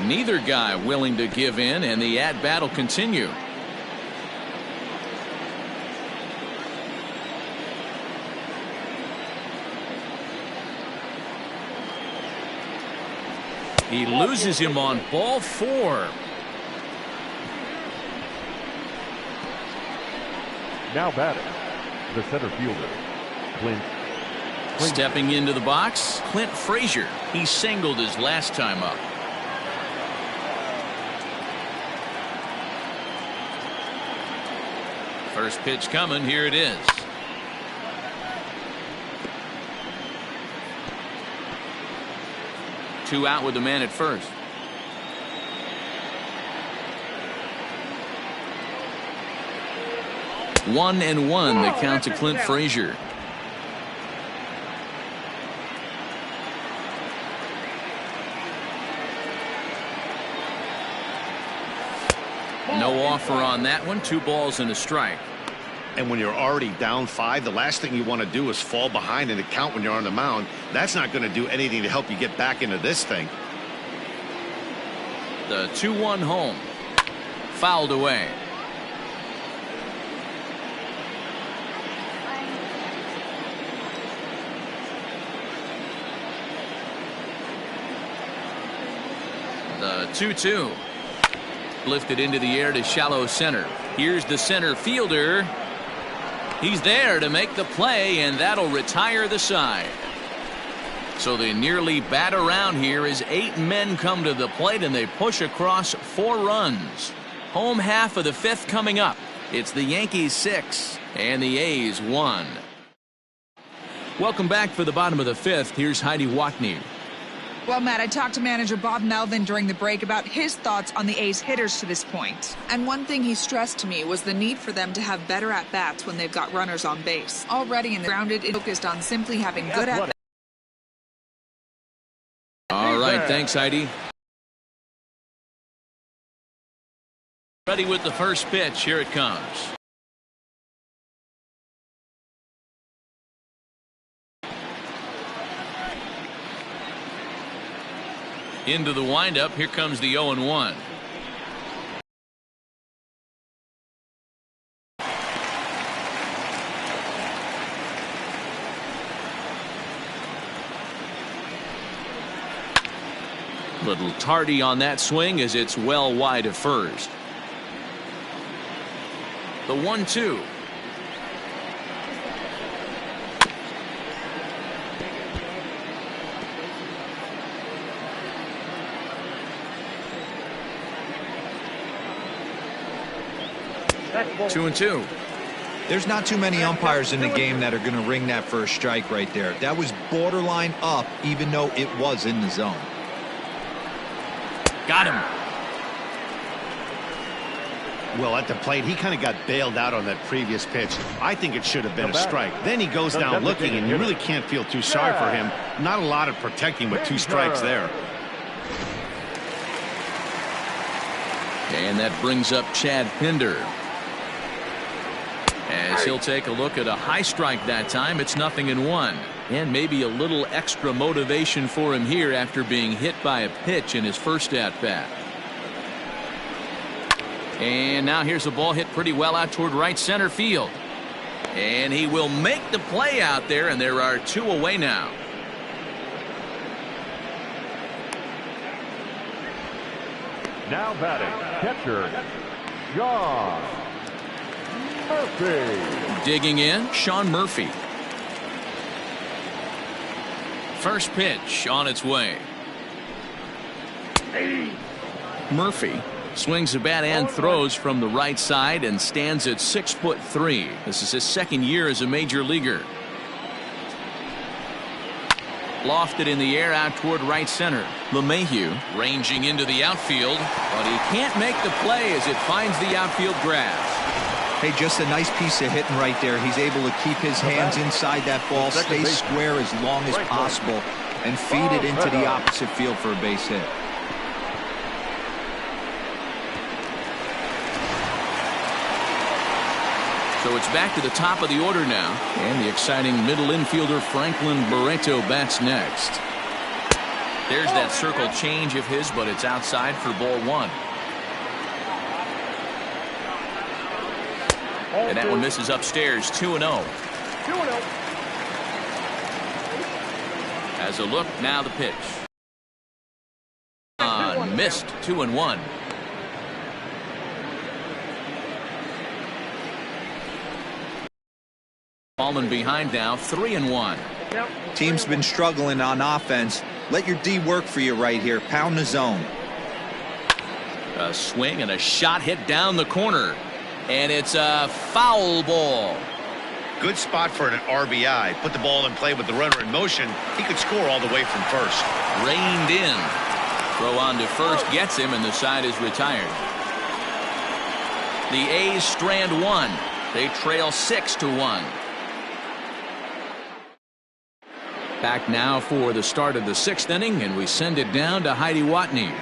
Neither guy willing to give in, and the at-bat will continue. He loses him on ball 4. Now batting, the center fielder, Clint. Stepping into the box, Clint Frazier. He singled his last time up. First pitch coming. Here it is. Two out with the man at first. One and one, the count to Clint Frazier. No offer on that one. 2 balls and a strike. And when you're already down 5, the last thing you want to do is fall behind in the count when you're on the mound. That's not going to do anything to help you get back into this thing. The 2-1 home. Fouled away. The 2-2. Lifted into the air to shallow center. Here's the center fielder. He's there to make the play, and that'll retire the side. So they nearly bat around here as 8 men come to the plate, and they push across 4 runs. Home half of the 5th coming up. It's the Yankees 6 and the A's 1. Welcome back for the bottom of the 5th. Here's Heidi Watney. Well, Matt, I talked to manager Bob Melvin during the break about his thoughts on the A's hitters to this point. And one thing he stressed to me was the need for them to have better at-bats when they've got runners on base. Already grounded and focused on simply having good at-bats. All right, thanks, Heidi. Ready with the first pitch. Here it comes. Into the windup. Here comes the 0-1. Little tardy on that swing as it's well wide of first. The 1-2. That's 2-2. There's not too many umpires in the game that are going to ring that first strike right there. That was borderline up, even though it was in the zone. Got him. Well, at the plate, he kind of got bailed out on that previous pitch. I think it should have been a strike. Then he goes down looking, and you really can't feel too sorry for him. Not a lot of protecting with 2 strikes there. And that brings up Chad Pinder. As he'll take a look at a high strike that time. It's 0-1. And maybe a little extra motivation for him here after being hit by a pitch in his first at-bat. And now here's a ball hit pretty well out toward right center field. And he will make the play out there, and there are 2 away now. Now batting, catcher, Sean Murphy. Digging in, Sean Murphy. First pitch on its way. Murphy swings the bat and throws from the right side and stands at 6'3". This is his 2nd year as a major leaguer. Lofted in the air out toward right center. LeMahieu Ranging into the outfield. but he can't make the play as it finds the outfield grass. Hey, just a nice piece of hitting right there. He's able to keep his hands inside that ball, stay square as long as possible, and feed it into the opposite field for a base hit. So it's back to the top of the order now, and the exciting middle infielder Franklin Barreto bats next. There's that circle change of his, but it's outside for ball 1. And that one misses upstairs. 2-0. As a look, now the pitch. Missed. 2-1. Fallen behind now. 3-1. Team's been struggling on offense. Let your D work for you right here. Pound the zone. A swing and a shot hit down the corner. And it's a foul ball. Good spot for an RBI. Put the ball in play with the runner in motion. He could score all the way from first. Reined in. Throw on to first gets him, and the side is retired. The A's strand 1. They trail 6-1. Back now for the start of the 6th inning, and we send it down to Heidi Watney.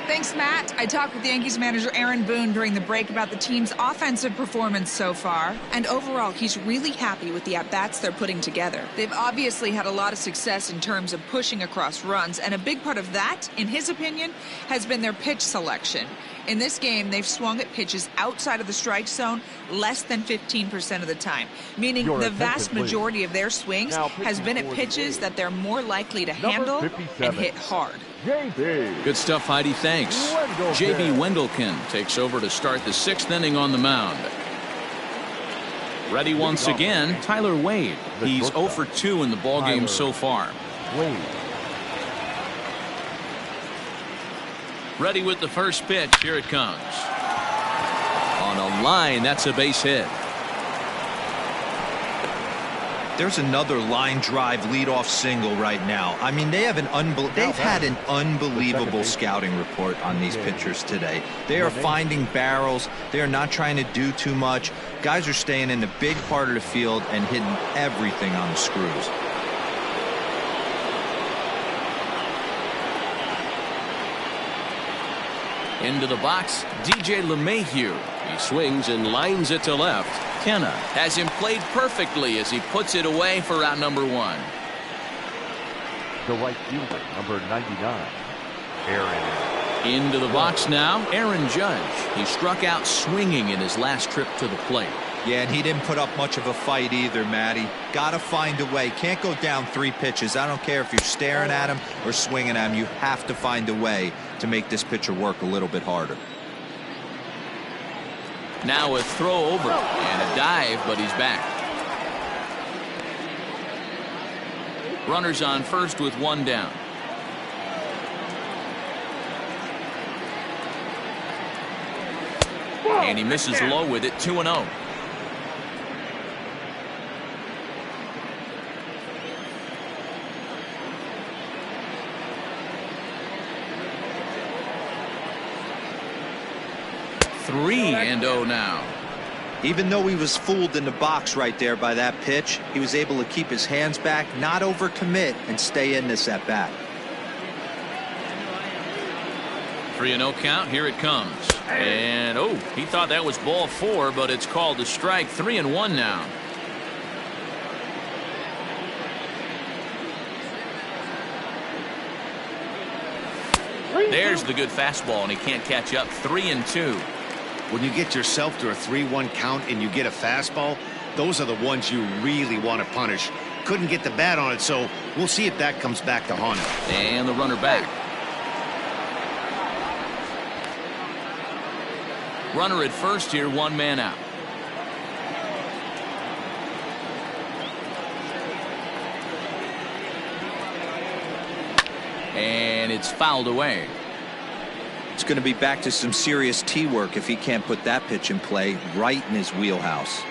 Thanks, Matt. I talked with Yankees manager Aaron Boone during the break about the team's offensive performance so far. And overall, he's really happy with the at-bats they're putting together. They've obviously had a lot of success in terms of pushing across runs. And a big part of that, in his opinion, has been their pitch selection. In this game, they've swung at pitches outside of the strike zone less than 15% of the time, meaning the vast majority of their swings has been at pitches that they're more likely to handle and hit hard. J.B. Good stuff, Heidi. Thanks. J.B. Wendelken takes over to start the 6th inning on the mound. Ready once again, Tyler Wade. He's 0 for 2 in the ballgame so far. Wade. Ready with the first pitch. Here it comes. On a line, that's a base hit. There's another line drive leadoff single right now. I mean, they've had an unbelievable scouting report on these pitchers today. They are finding barrels. They are not trying to do too much. Guys are staying in the big part of the field and hitting everything on the screws. Into the box, DJ LeMahieu. He swings and lines it to left. Kenna has him played perfectly as he puts it away for out number 1. The right fielder, number 99, Aaron. Into the box now, Aaron Judge. He struck out swinging in his last trip to the plate. Yeah, and he didn't put up much of a fight either, Matty. Got to find a way. Can't go down 3 pitches. I don't care if you're staring at him or swinging at him. You have to find a way to make this pitcher work a little bit harder. Now a throw over and a dive, but he's back. Runners on first with 1 down. And he misses low with it, 2-0. Three and 0 now. Even though he was fooled in the box right there by that pitch, he was able to keep his hands back, not overcommit, and stay in this at bat. 3-0 count. Here it comes. And oh, he thought that was ball 4, but it's called a strike. 3-1 now. There's the good fastball, and he can't catch up. 3-2. When you get yourself to a 3-1 count and you get a fastball, those are the ones you really want to punish. Couldn't get the bat on it, so we'll see if that comes back to haunt him. And the runner back. Runner at first here, 1 man out. And it's fouled away. It's going to be back to some serious tee work if he can't put that pitch in play right in his wheelhouse.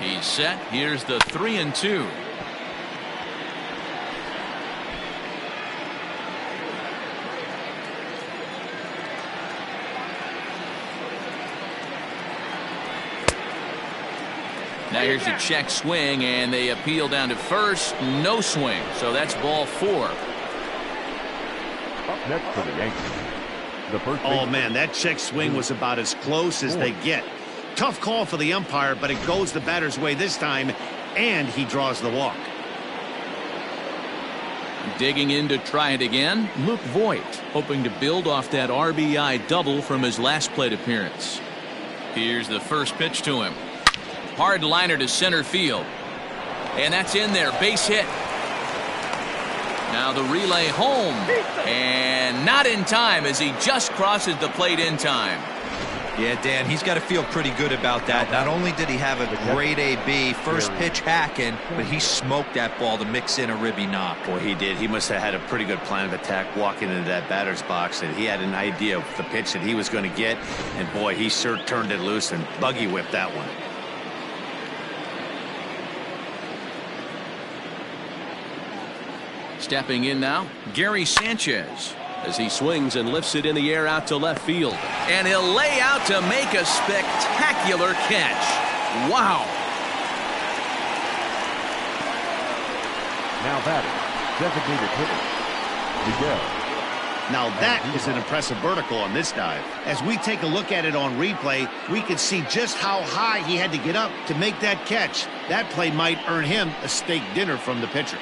He's set. Here's the 3-2. Now here's a check swing, and they appeal down to first. No swing, so that's ball 4. Up next for the Yankees, the first. Oh man, that check swing was about as close as they get. Tough call for the umpire, but it goes the batter's way this time, and he draws the walk. Digging in to try it again, Luke Voigt, hoping to build off that RBI double from his last plate appearance. Here's the first pitch to him. Hard liner to center field. And that's in there. Base hit. Now the relay home. And not in time as he just crosses the plate in time. Yeah, Dan, he's got to feel pretty good about that. Not only did he have a great AB, first pitch hacking, but he smoked that ball to mix in a ribby knock. Boy, he did. He must have had a pretty good plan of attack walking into that batter's box, and he had an idea of the pitch that he was going to get. And boy, he sure turned it loose and buggy whipped that one. Stepping in now, Gary Sanchez, as he swings and lifts it in the air out to left field. And he'll lay out to make a spectacular catch. Wow. Now batting, designated hitter, Miguel. Now that is an impressive vertical on this dive. As we take a look at it on replay, we can see just how high he had to get up to make that catch. That play might earn him a steak dinner from the pitcher.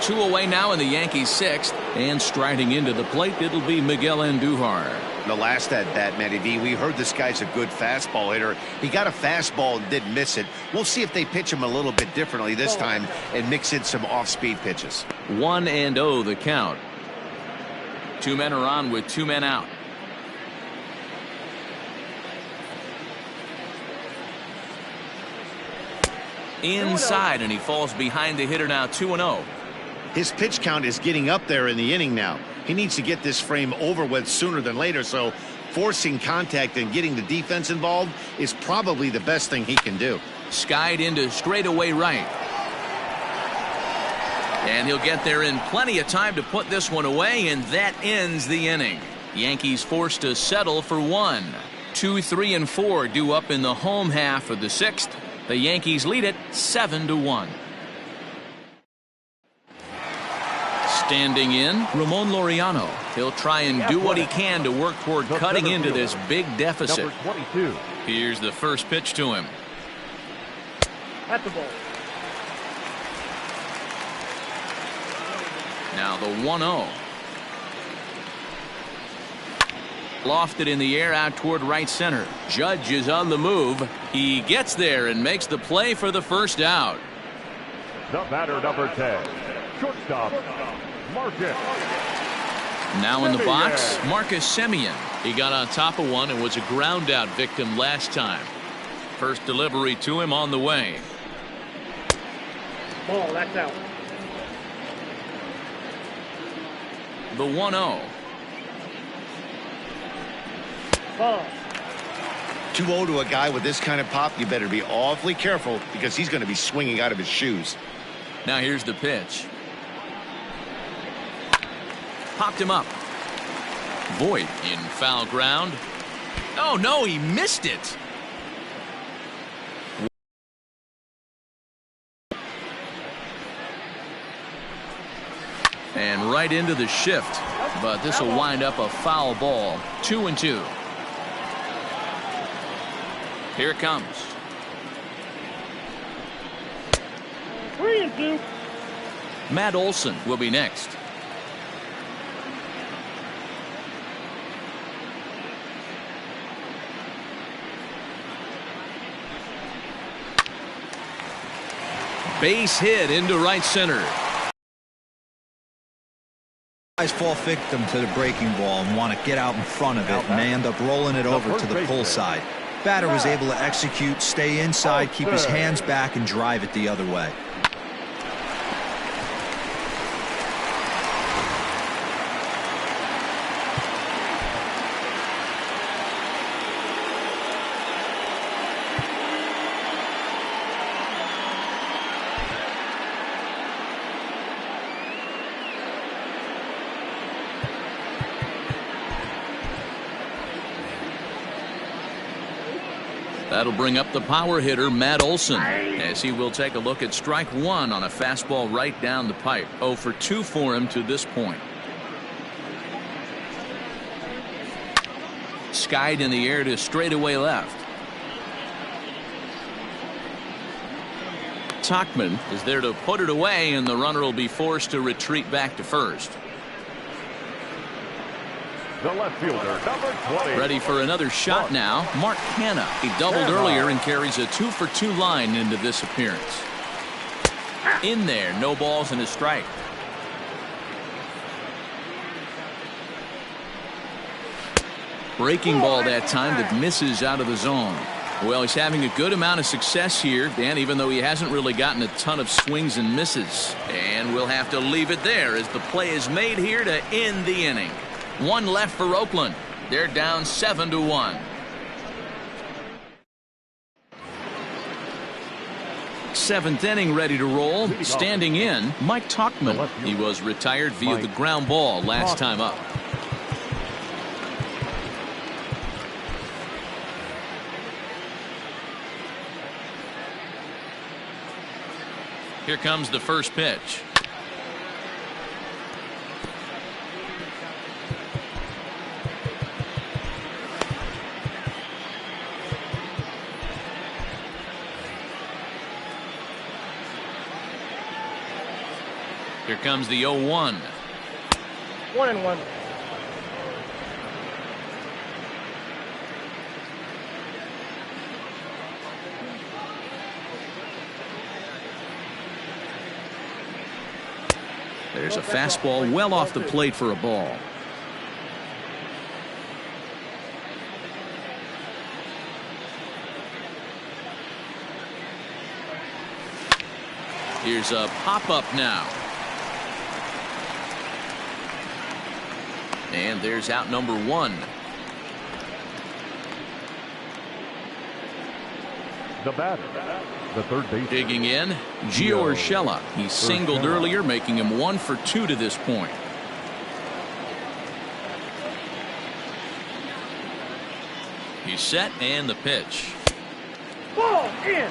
Two away now in the Yankees 6th, and striding into the plate, it'll be Miguel Andujar. The last at bat, Matty V, we heard this guy's a good fastball hitter. He got a fastball and didn't miss it. We'll see if they pitch him a little bit differently this time and mix in some off-speed pitches. 1-0 the count. 2 men are on with 2 men out. Inside, and he falls behind the hitter now. 2-0. His pitch count is getting up there in the inning now. He needs to get this frame over with sooner than later, so forcing contact and getting the defense involved is probably the best thing he can do. Skied into straightaway right. And he'll get there in plenty of time to put this one away, and that ends the inning. Yankees forced to settle for 1. 2, 3, and 4 due up in the home half of the 6th. The Yankees lead it 7-1. Standing in, Ramon Laureano. He'll try and do what he can to work toward cutting into this big deficit. Number 22. Here's the first pitch to him. At the ball. Now the 1-0. Lofted in the air out toward right center. Judge is on the move. He gets there and makes the play for the first out. The batter, number 10. Shortstop, Marcus. Now in the box, Marcus Semien. He got on top of one and was a ground out victim last time. First delivery to him on the way. Ball, that's out. The 1-0. Ball. 2-0 to a guy with this kind of pop, you better be awfully careful because he's going to be swinging out of his shoes. Now here's the pitch. Popped him up. Voit in foul ground. Oh no, he missed it. And right into the shift, but this will wind up a foul ball. 2-2. Here it comes. 3-2. Matt Olson will be next. Base hit into right center. Guys fall victim to the breaking ball and want to get out in front of it, and they end up rolling it over to the pull side. Batter was able to execute, stay inside, keep his hands back, and drive it the other way. That'll bring up the power hitter, Matt Olson, as he will take a look at strike 1 on a fastball right down the pipe. 0 for 2 for him to this point. Skied in the air to straightaway left. Tauchman is there to put it away, and the runner will be forced to retreat back to first. The left fielder, number 20. Ready for another shot now, Mark Hanna. He doubled earlier and carries a 2 for 2 line into this appearance. In there, no balls and a strike. Breaking ball that time that misses out of the zone. Well, he's having a good amount of success here, Dan, even though he hasn't really gotten a ton of swings and misses. And we'll have to leave it there as the play is made here to end the inning. 1 left for Oakland. They're down 7-1. Seventh inning ready to roll. Standing in, Mike Tauchman. He was retired via the ground ball last time up. Here comes the first pitch. Here comes the 0-1. 1-1. There's a fastball well off the plate for a ball. Here's a pop-up now. And there's out number 1. The batter, the third baseman. Digging in, Gio Urshela. He singled earlier, making him 1 for 2 to this point. He's set, and the pitch. Ball in.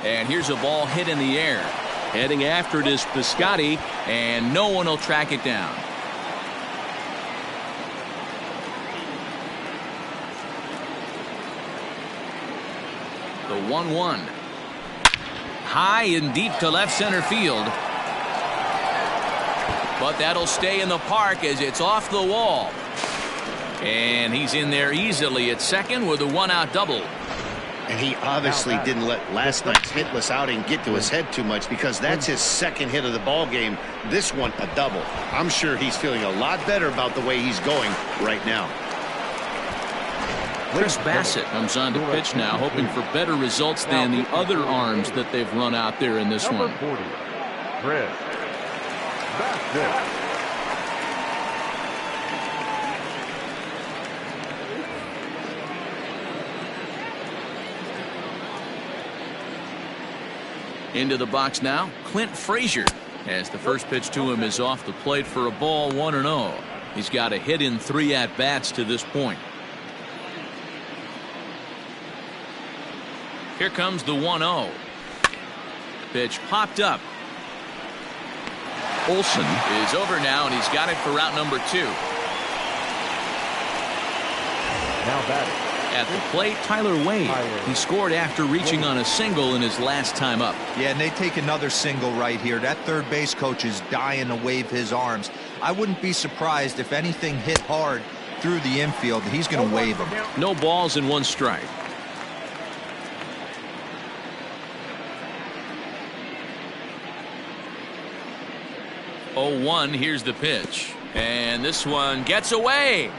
And here's a ball hit in the air. Heading after it is Piscotty, and no one will track it down. The 1-1. High and deep to left center field. But that'll stay in the park as it's off the wall. And he's in there easily at second with a 1-out double. And he obviously didn't let last night's hitless outing get to his head too much, because that's his second hit of the ball game. This one a double. I'm sure he's feeling a lot better about the way he's going right now. Chris Bassett comes on to pitch now, hoping for better results than the other arms that they've run out there in this one. 40, Chris Bassett. Into the box now, Clint Frazier, as the first pitch to him is off the plate for a ball, 1-0. He's got a hit in 3 at-bats to this point. Here comes the 1-0. Pitch popped up. Olsen is over now, and he's got it for route number 2. Now batting. At the plate, Tyler Wade. He scored after reaching on a single in his last time up. Yeah, and they take another single right here. That third base coach is dying to wave his arms. I wouldn't be surprised if anything hit hard through the infield. He's going to wave them. No balls and 1 strike. Oh, 1, here's the pitch. And this one gets away.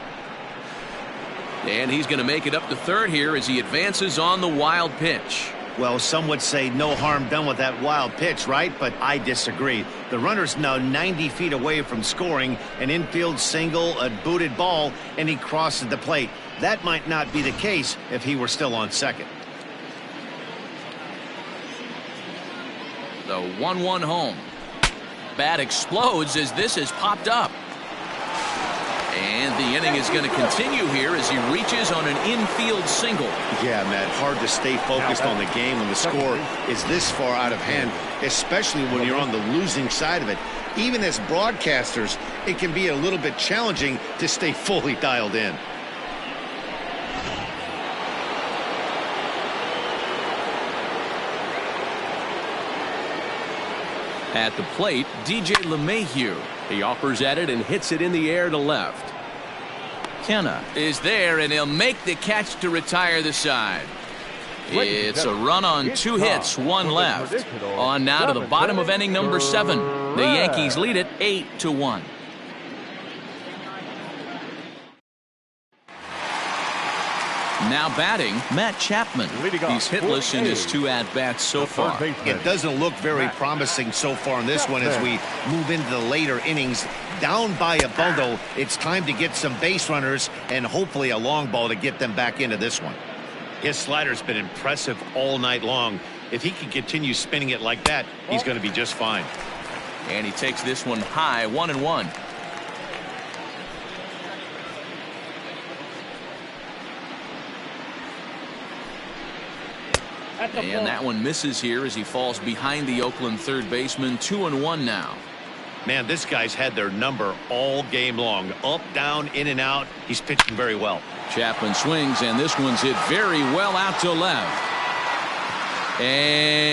And he's going to make it up to third here as he advances on the wild pitch. Well, some would say no harm done with that wild pitch, right? But I disagree. The runner's now 90 feet away from scoring an infield single, a booted ball, and he crosses the plate. That might not be the case if he were still on second. The 1-1 home. Bat explodes as this is popped up. And the inning is going to continue here as he reaches on an infield single. Yeah, Matt, hard to stay focused on the game when the score is this far out of hand, especially when you're on the losing side of it. Even as broadcasters, it can be a little bit challenging to stay fully dialed in. At the plate, DJ LeMahieu. He offers at it and hits it in the air to left. Kenna is there, and he'll make the catch to retire the side. It's a run on 2 hits, 1 left. On now to the bottom of inning number 7. The Yankees lead it 8-1. Now batting, Matt Chapman. He's hitless in his 2 at-bats so far. It doesn't look very promising so far in this one as we move into the later innings. Down by a bundle, it's time to get some base runners and hopefully a long ball to get them back into this one. His slider's been impressive all night long. If he can continue spinning it like that, he's going to be just fine. And he takes this one high, 1-1. And that one misses here as he falls behind the Oakland third baseman. 2-1 now. Man, this guy's had their number all game long. Up, down, in and out. He's pitching very well. Chapman swings, and this one's hit very well out to left. And